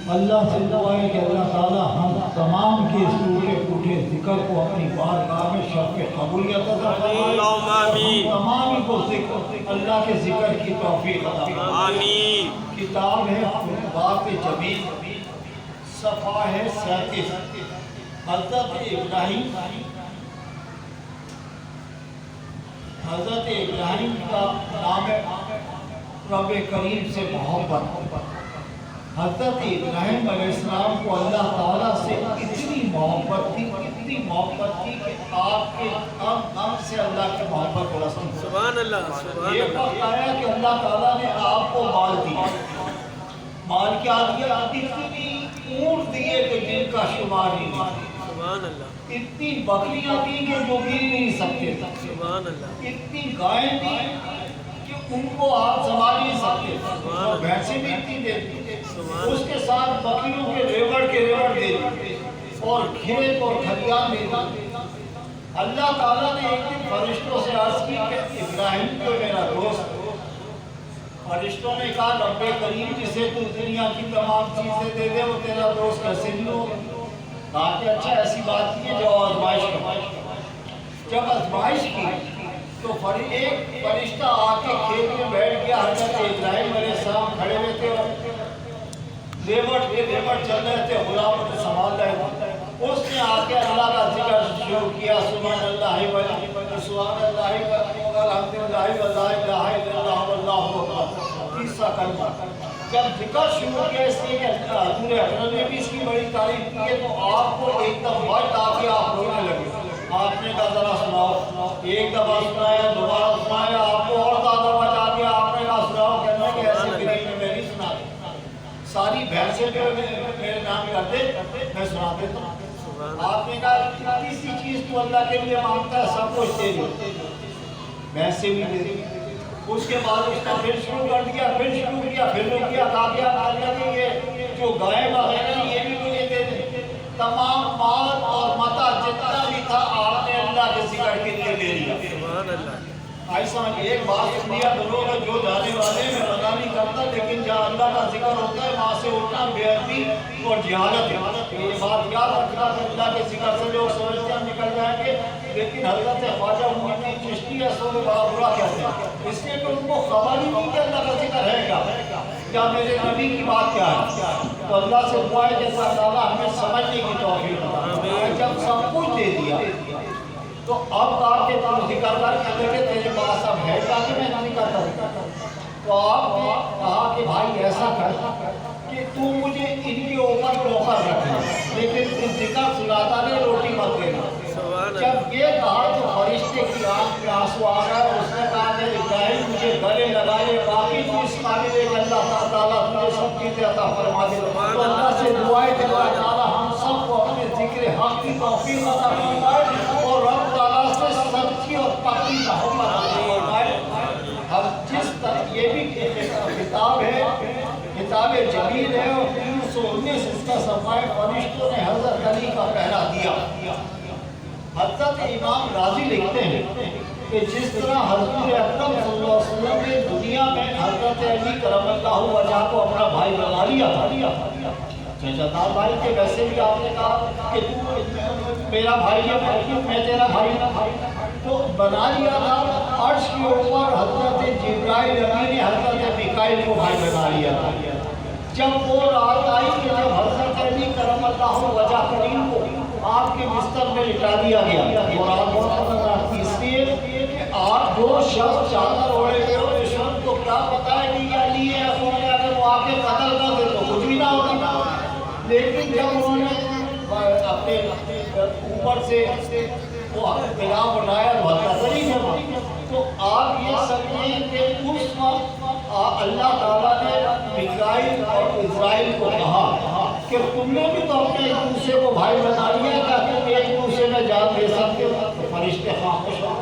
اللہ سے دعا ہے کہ اللہ تعالیٰ ہم تمام کے اس ٹوٹے پھوٹے ذکر کو اپنی بارگاہ میں شرف قبولیت عطا فرمائے، ہم تمام کو اللہ کے ذکر کی توفیق عطا فرمائے۔ کتاب ہے باب جمیل، صفحہ ہے 37۔ حضرت ابراہیم کا نام ہے رب کریم سے محبت۔ حضرت ابراہیم علیہ السلام کو اللہ تعالیٰ سے اتنی محبت تھی کہ آپ کے ام سے اللہ کی محبت کو رسم ہو۔ سبحان اللہ۔ یہ وقت آیا کہ اللہ تعالیٰ نے آپ کو مال دیا۔ مال کیا دیا؟ اتنی اونٹ دیے کہ جن کا شمار نہیں تھا۔ سبحان اللہ۔ اتنی بکریاں دی کہ جو گر نہیں سکتے تھے۔ سبحان اللہ۔ اتنی گائیں دی کہ ان کو آپ سنبھال نہیں سکتے تھے، اور بھینسیں بھی اتنی دیتی۔ اس کے ساتھ بکریوں کے ریوڑ دے دی اور کھیت اور کھلیان دے دی۔ اللہ تعالیٰ نے ایک دن فرشتوں سے عرض کی کہ ابراہیم کو میرا دوست۔ فرشتوں نے کہا رب کریم جسے تو دنیا کی تمام چیزیں دے دے وہ تیرا دوست کیسے نہیں ہو؟ کہا کہ اچھا ایسی بات کی ہے جو آزمائش کرو۔ جب آزمائش کی تو ایک فرشتہ آ کے کھیت میں بیٹھ گیا۔ حضرت ابراہیم علیہ السلام کھڑے ہوئے تھے، لیبٹ چل رہے تھے، غلام کو سنبھال رہے تھے۔ اس نے آ کے اللہ کا ذکر شروع کیا، سبحان اللہ سبحان اللہ الحمدللہ ولا الہ الا اللہ واللہ اکبر، تیسرا کلمہ۔ جب ذکر شروع کیا اس لیے کہ حضور اکرم نے بھی اس کی بڑی تعریف کی ہے، تو آپ کو ایک دم وقت آ کے آپ رونے لگے۔ آپ نے کہا ذرا سناؤ، ایک دفعہ سنایا، دوبارہ سنایا، آپ کو اور زیادہ مچا دیا۔ آپ نے کہا سناؤ، کہنا کہ ایسے قریب میں نہیں سنا ساری بھینسیں جو میرے نام کرتے میں سنا دیتا ہوں۔ آپ نے کہا کسی چیز تو اللہ کے لیے مانگتا ہے سب کچھ دے دو، بھینسیں بھی دے دی۔ اس کے بعد اس نے پھر شروع کر دیا، پھر رک گیا، کہا کہ یہ جو گائے وغیرہ یہ بھی مجھے دے دے۔ تمام مال اور متا جتنا بھی تھا آپ نے اللہ کے ذکر کے لیے دے دیا۔ سبحان اللہ۔ ایسا ایک بات سنیا کرو کہ جو جانے والے میں منع نہیں کرتا، لیکن جہاں اللہ کا ذکر ہوتا ہے وہاں سے اٹھنا بے ادبی اور جہالت ہے۔ یہ بات یاد رکھنا کہ اللہ کے ذکر سے لوگ سمجھتے ہیں نکل جائیں گے، لیکن حضرت خواجہ معین چشتی اصل میں بڑا برا کہتے ہیں، اس لیے کہ ان کو خبر ہی نہیں کہ اللہ کا ذکر ہے کیا میرے نبی کی بات کیا ہے۔ تو اللہ سے دعا ہے کہ اللہ تعالیٰ ہمیں سمجھنے کی توفیق عطا۔ جب سب کچھ دے دیا تو اب کہا کہ تم ذکر کر کے دیکھے تیرے پاس اب ہے کیا کہ میں نہیں کرتا ہوں۔ تو آپ نے کہا کہ بھائی ایسا کر کہ تو مجھے ان کے اوپر نوکر رکھنا، لیکن ذکر سناتا نہیں، روٹی مت دینا۔ جب یہ کہا تو فرشتے کی آنکھ میں آنسو آ گئے۔ اس نے کہا کہ ابراہیم مجھے گلے لگائے، باقی تو اس قابل ہے کہ اللہ تعالیٰ تجھے سب چیزیں عطا فرما دے۔ تو اللہ سے دعا ہے کہ اللہ تعالیٰ ہم سب کو اپنے ذکر حق کی توفیق عطا فرمائے اور رب تعالیٰ سے سچی اور پکی محبت عطا فرمائے۔ ہم جس طرح یہ بھی کتاب ہے، کتاب جمیل ہے، اور 319 اس کا صفحہ فرشتوں نے حضرت علی کا پہرا دیا۔ حضرت امام راضی لکھتے ہیں کہ جس طرح حضور اکرم صلی اللہ علیہ وسلم نے دنیا میں حضرت علی کرم اللہ وجہ کو اپنا بھائی بنا لیا تھا، چچا بھائی کے ویسے بھی آپ نے کہا کہ تو میرا بھائی ہے، میں تیرا بھائی نہ، تو بنا لیا تھا۔ عرش کے اوپر حضرت جبرائیل امین نے حضرت میکائیل کو بھائی بنا لیا تھا۔ جب وہ رات آئی کہ جب حضرت علی کرم اللہ وجہ کریم کو آپ کے بستر میں لٹا دیا گیا، اور آپ بہت خطرناک تھی اس لیے کہ آپ جو شخص چادر اوڑھے ہوئے ہو دشمن کو کیا پتا ہے کہ یہ علی ہے، اگر وہ آ کے قتل کر دے تو کچھ بھی نہ ہوتا۔ لیکن جب انہوں نے اپنے اوپر سے وہ خلاف اٹھایا تو آپ یہ سمجھیں کہ اس وقت اللہ تعالیٰ نے میکائیل اور اسرائیل کو کہا کہ تم نے بھی تو اپنے ایک دوسرے کو بھائی بنا لیا تاکہ ایک دوسرے میں جان دے سکتے ہو۔ فرشتے خاموش ہو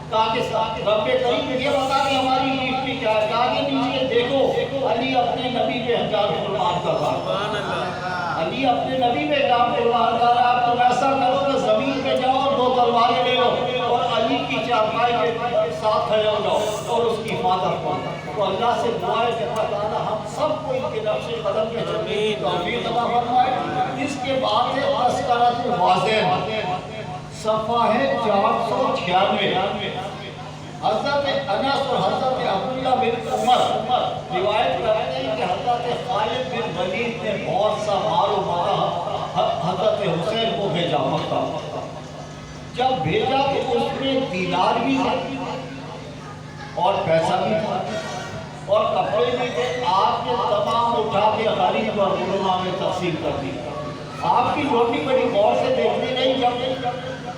تاکہ رب کریم یہ بتا کہ ہماری نیکی کیا ہے۔ کہا کہ نیچے دیکھو علی اپنے نبی پہ حجاب قربان کر رہا ہے، علی اپنے نبی پہ حجاب قربان کر رہا ہے۔ تم ایسا کرو کہ زمین پہ جاؤ اور 2 تلواریں لے لو اور علی کی چارپائی کے ساتھ کھڑے ہو جاؤ اور اس کی عبادت کو. تو اللہ سے دعا ہے کہ اللہ تعالیٰ ہم سب کو ان کے نقش قدم پہ چلنے کی توفیق عطا فرمائے. اس کے بعد ہے تذکرۃ الوازن، صفحہ ہے 496. حضرت انس اور حضرت عبداللہ بن عمر روایت کرتے ہیں کہ حضرت خالد بن ولید نے بہت سا مال و متا حضرت حسین کو بھیجا مکہ. جب بھیجا تو اس میں دینار بھی تھے اور پیسہ بھی تھا اور کپڑے بھی تھے. آپ نے تمام اٹھا کے غریب اور غربا میں تقسیم کر دی. آپ کی روٹی بڑی غور سے دیکھنی نہیں. جب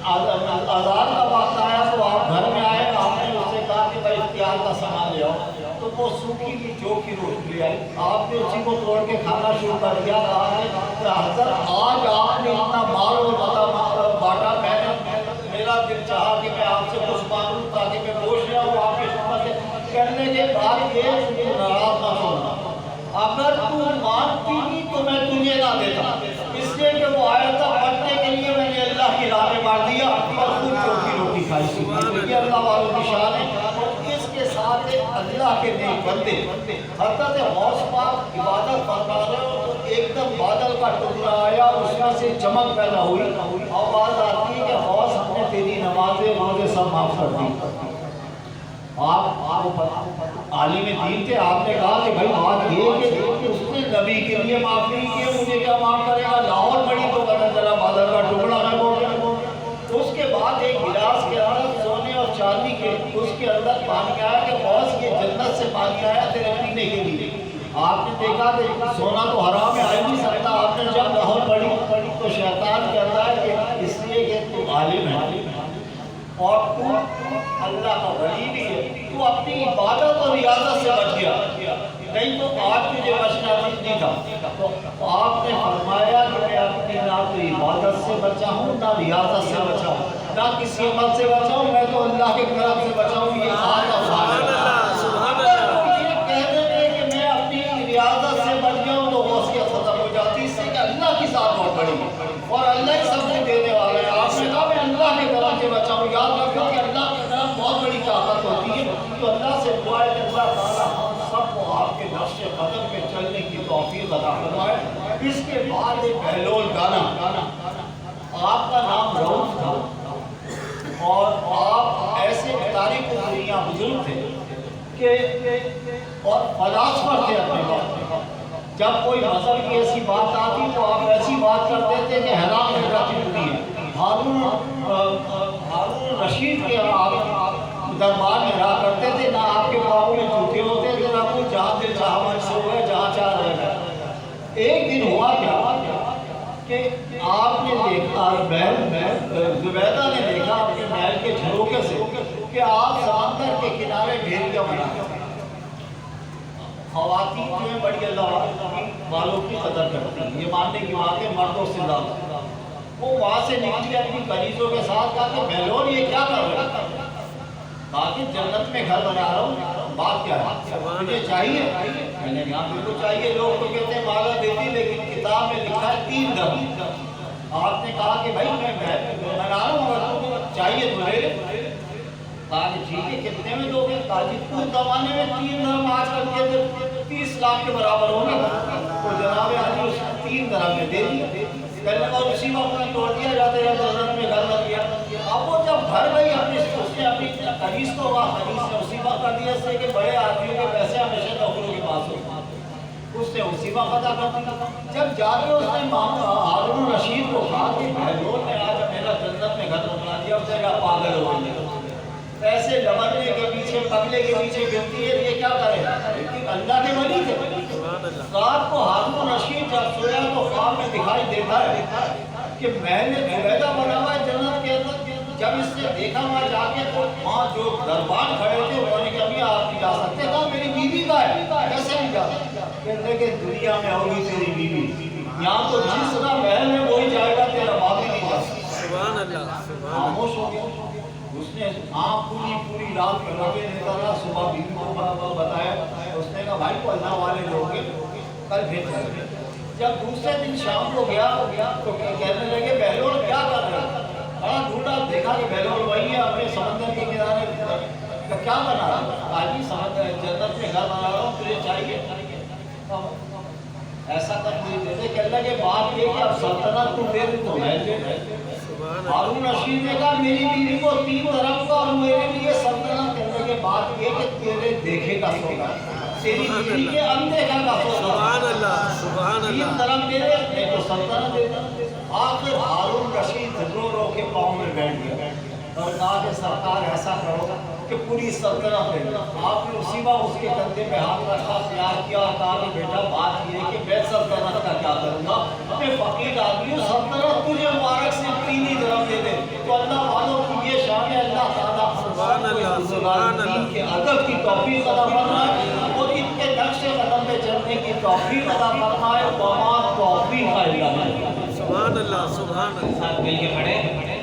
آزاد کا وقت آیا تو آپ گھر میں آئے. آپ نے اس سے کہا کہ بھائی اختیار کا سامان لے آؤ. تو وہ سوکھی کی چوکھی روٹی لے آئی. آپ نے اسی کو توڑ کے کھانا شروع کر دیا. کہا کہ حضرت آج آپ نے اتنا مال اور متا بانٹا. میرا دل چاہا کہ میں آپ سے کچھ مانگوں تاکہ میں گوشت لے آؤں آپ کی خدمت کرنے کے بعد یہ ناراض نہ ہونا. اگر تو مانتی نہیں تو میں تجھے نہ دیتا. اس لیے کہ وہ آیا تھا پڑھنے کے لیے میں نے اللہ کی راہ میں مار دیا اور خود چوکھی روٹی کھائی سی. یہ اللہ والوں کی شان ہے. اور اس کے ساتھ اللہ کے نیک بندے حضرت غوث پاک عبادت فرما رہے ہو تو ایک دم بادل کا ٹکڑا آیا. اس میں سے چمک پیدا ہوئی. آواز آتی ہے کہ غوث ہم نے تیری نمازیں روزے سب معاف کر دی. آپ عالم دین تھے. آپ نے کہا کہ بھائی بات یہ کہ اس نے نبی کے لیے معاف نہیں کیا مجھے کیا معاف کرے گا. لاہور بڑی تو پتہ چلا بادل کا ٹکڑا میں بول رہا ہوں. اس کے بعد ایک گلاس کے اندر سونے اور چاندی کے اس کے اندر پانی آیا کہ غوث یہ جنت سے پانی آیا تیرے پینے کے لیے. آپ نے دیکھا کہ سونا تو حرام ہے آ نہیں سکتا. آپ نے جب لاہور پڑی تو شیطان کہتا ہے کہ اس لیے کہ تو عالم ہے اور تو اللہ کا ولی بھی ہے. تو اپنی عبادت اور ریاضت سے بچ گیا. نہیں تو آج تجھے بچنا نہیں تھا. تو آپ نے فرمایا کہ میں اپنی نہ تو عبادت سے بچا ہوں نہ ریاضت سے بچا ہوں نہ کسی عمل سے بچا ہوں. میں تو اللہ کے کرم سے بچا ہوں. یہ آج یہ کہہ دیتے کہ میں اپنی ریاضت سے بچ گیا ہوں تو غوثیت ختم ہو جاتی. اس سے کہ اللہ کی ذات بہت بڑی ہے اور اللہ ہی سب کو دینے والا ہے. آپ نے کہا میں اللہ کے کرم سے بچا ہوں. یاد رکھو کہ اللہ کے کرم بہت بڑی طاقت ہوتی ہے. تو اللہ سے دعا ہے کہ اللہ تعالیٰ ہم سب کو آپ کے نقش قدم پہ چلنے کی توفیق عطا فرمائے. اس کے بعد ایک بہلول گانا. آپ کا نام رؤف تھا اور آپ ایسے تاریخ دنیا بزرگ تھے کہ اور فلاسفر تھے اپنے وقت. جب کوئی مذہب کی ایسی بات آتی تو آپ ایسی بات کرتے تھے کہ حیران ہو جاتی ہوتی ہے. ہارون رشید کے آپ دربار میں رہا کرتے تھے. نہ آپ کے پاؤں میں جوتے ہوتے تھے نہ کوئی جہاں دل چاہا من سو گئے جہاں چاہ رہے گئے. ایک دن ہوا کیا کہ آپ نے دیکھا زبیدہ نے دیکھا اپنے محل کے جھروکے سے کہ آپ سمندر کے کنارے بھیڑیا بنا کر. خواتین جو ہیں بڑی اللہ والوں کی قدر کرتی ہیں. یہ ماننے کی بات ہے مردوں سے زیادہ. وہ وہاں سے نکلی اپنی قریضوں کے ساتھ کہا کہ بہلول یہ کیا کر رہے ہیں. کہا کہ جنت میں گھر بنا رہا ہوں. بات کیا ہے مجھے چاہیے. میں نے کہا بالکل چاہیے. لوگ تو کہتے ہیں مالا دیتی لیکن کتاب میں لکھا ہے 3 درہم. آپ نے کہا کہ بھائی میں بنا رہا ہوں اگر تم کو چاہیے تو لے لے. کہا کہ ٹھیک ہے کتنے میں دو گے. کہا جی اس زمانے میں 3 درہم آج کل کے 30 لاکھ کے برابر ہوگا. تو جناب عالی اس 3 درہم میں دے دی. اور اسی وقت میں توڑ دیا جاتے ہیں جنت میں گھر لگ گیا. اب وہ جب گھر گئی اس نے اپنی خریش تو وہاں خریش نے اسی وقت کر دیا اس سے کہ بڑے آدمیوں کے پیسے ہمیشہ نوکروں کے پاس ہو. اس نے اسی وقت ادا کر دیا. جب جا کے اس نے ہارون رشید کو کہا کہ بہلول نے آج میرا جنت میں گھر بنا دیا. اس نے کہا پاگل ہو گئی. ایسے لمڑنے کے پیچھے پگلے کے پیچھے گرتی ہے یہ کیا کرے. لیکن اللہ کے ولی تھے. رات کو ہارون رشید جب سویا تو خواب میں دکھائی دیتا ہے کہ میں نے زبیدہ بنا ہوا ہے جنت کے اندر. جب اس نے دیکھا وہاں جا کے تو وہاں جو دربان کھڑے تھے انہوں نے کہا ابھی آپ نہیں جا سکتے. کہا میری بیوی کا ہے. کیسے نہیں جا سکتا. کہتے کہ دنیا میں ہوگی تیری بیوی. یہاں تو جس کا محل ہے وہی جائے گا تیرا باپ ہی نہیں جا سکتا. سبحان اللہ. خاموش ہو گیا. اس نے پوری رات لگے دیتا رہا. صبح بیوی کو بتایا. اس نے کہا بھائی کو اللہ والے لوگ کل بھیج دیں. جب دوسرے دن شام کو گیا تو کہنے لگے بہلول کیا کر رہے ہیں. بڑا ڈھونڈا دیکھا کہ بہلول وہی ہے اپنے سمندر کے کنارے تو کیا بنا رہا آجی سمجھ جنت میں گھر بنا رہا ہوں تجھے چاہیے ایسا کر مجھے دے دے کہنے لگے بات یہ کہ اب سلطنت تو میری تو میں دے ہارون رشید نے کہا میری بیوی کو 3 طرف کا اور میرے لیے سلطنت کہنے کے بعد یہ کہ تیرے دیکھے کا سوگا تیری بیوی کے اندیکھا کا سوگا سبحان اللہ سبحان 3 اللہ طرف میرے میں تو سلطنت دیتا آخر ہارون رشید رو رو کے پاؤں میں بیٹھ گیا اور کہا کہ سرکار ایسا کرو کہ پوری سلطنت لے لو آپ نے اسی بار اس کے کندھے پہ ہاتھ رکھا پیار کیا اور کہا کہ بیٹا بات یہ ہے کہ میں سلطنت کا کیا کروں گا میں فقیر آدمی ہوں سلطنت تجھے مبارک سے 3 ہی طرف دے دے تو اللہ والوں کی یہ شان ہے اللہ تعالیٰ سبحان اللہ سبحان اللہ کے ادب کی توفیق عطا فرمائے اور ان کے نقش قدم پہ چلنے کی توفیق عطا فرمائے وما توفیق الا باللہ سبحان اللہ سبحان اللہ ساتھ مل کے پڑھیں